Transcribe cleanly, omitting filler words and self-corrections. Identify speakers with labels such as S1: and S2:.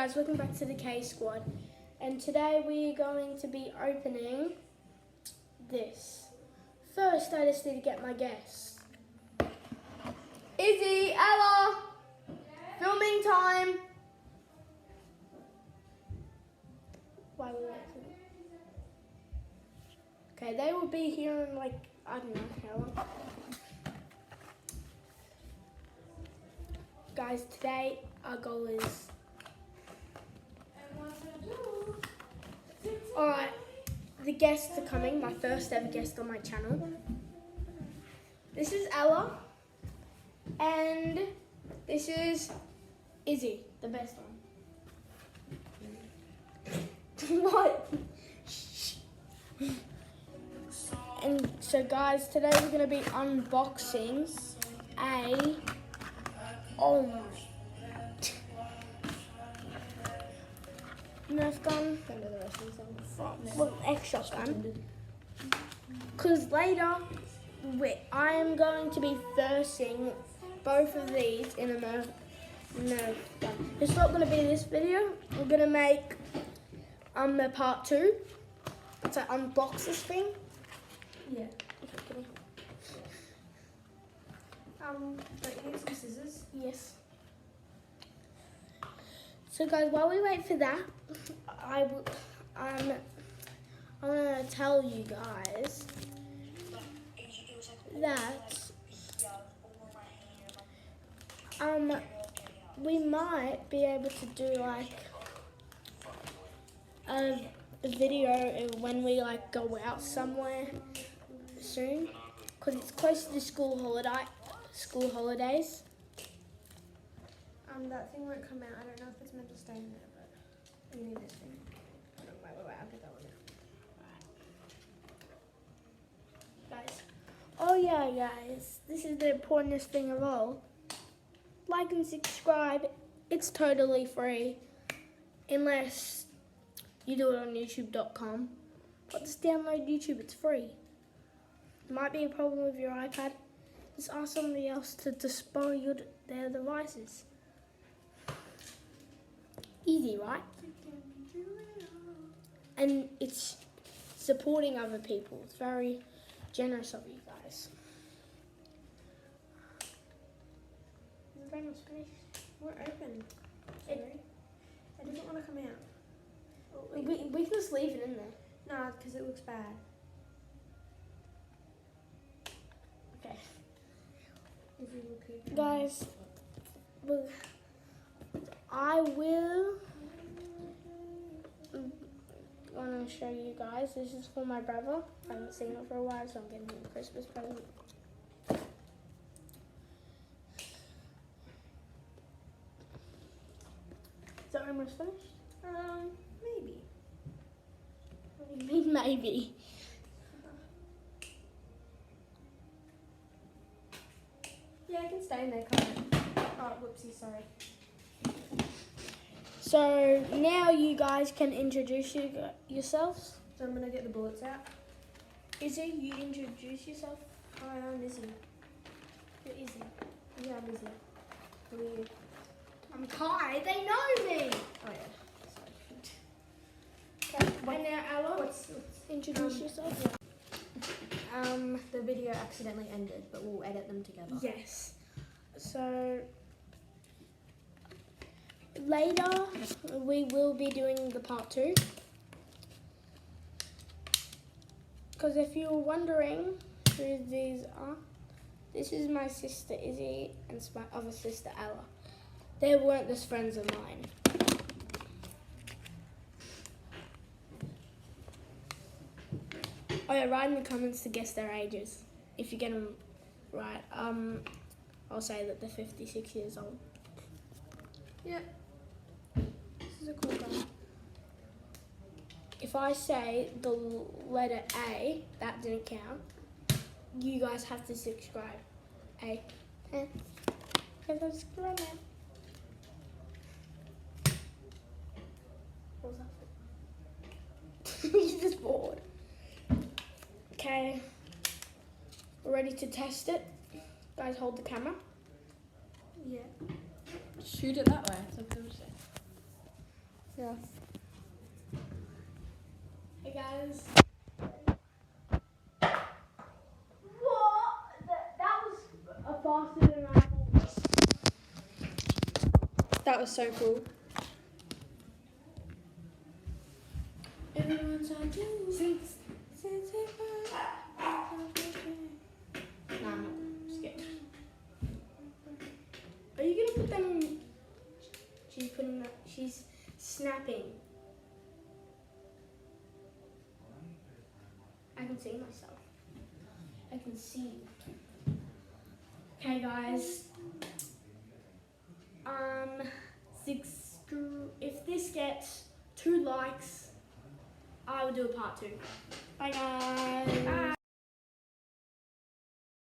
S1: guys, welcome back to the K Squad, and today we're going to be opening this. First, I just need to get my guests. Izzy, Ella, filming time. Why are we waiting? Okay, they will be here in like, I don't know how long. Guys, today our goal is... Alright, the guests are coming, my first ever guest on my channel. This is Ella, and this is Izzy, the best one. What? And so guys, today we're going to be unboxing a... Oh my. Nerf gun. Well, extra gun. Because later, I am going to be versing both of these in a Nerf gun. It's not going to be this video. We're going to make the part 2. So unbox this thing.
S2: Yeah. But here's some scissors.
S1: Yes. So guys, while we wait for that, I'm gonna tell you guys that we might be able to do like a video when we like go out somewhere soon, because it's close to the school holidays.
S2: That thing won't come out. I don't know if it's meant to stay in there, but you need this thing. Wait, I'll get that one out.
S1: Guys, oh yeah guys, this is the importantest thing of all. Like and subscribe. It's totally free, unless you do it on youtube.com. But just download YouTube, it's free. There might be a problem with your iPad. Just ask somebody else to despoil their devices. Easy, right? And it's supporting other people. It's very generous of you guys.
S2: We're almost finished. We're open. Sorry. It doesn't want to come out. Oh,
S1: We can just leave it in there.
S2: Nah, because it looks bad.
S1: Okay.
S2: If you look here.
S1: Guys, I will want to show you guys. This is for my brother. I haven't seen it for a while, so I'm getting him a Christmas present. Is that almost finished?
S2: Maybe.
S1: What do you mean, maybe?
S2: Yeah, I can stay in there, can't it? Oh, whoopsie, sorry.
S1: So now you guys can introduce yourselves.
S2: So I'm going to get the bullets out.
S1: Izzy, you introduce yourself.
S2: Hi, I'm Izzy.
S1: You're Izzy.
S2: Yeah, I'm Izzy. Who are you?
S1: I'm Kai. They know me.
S2: Oh, yeah.
S1: Okay. And now Ella, introduce yourself.
S2: The video accidentally ended, but we'll edit them together.
S1: Yes. So later we will be doing the part 2. Because if you're wondering who these are, this is my sister Izzy and it's my other sister Ella. They weren't just friends of mine. Oh yeah, write in the comments to guess their ages. If you get them right, I'll say that they're 56 years old.
S2: Yeah. This is a cool gun.
S1: If I say the letter A, that didn't count. You guys have to subscribe. A. Subscribe now. What was that for? You're just bored. Okay. We're ready to test it. Guys, hold the camera.
S2: Yeah.
S3: Shoot it that way. So people say.
S1: Yeah. Hey guys. What? That was faster than I thought.
S2: That was so cool. Everyone's on
S1: Since
S2: No, I'm not scared.
S1: are you gonna put them in? She's snapping. I can see myself. I can see. Okay guys. If this gets 2 likes, I will do a part 2. Bye guys. Bye.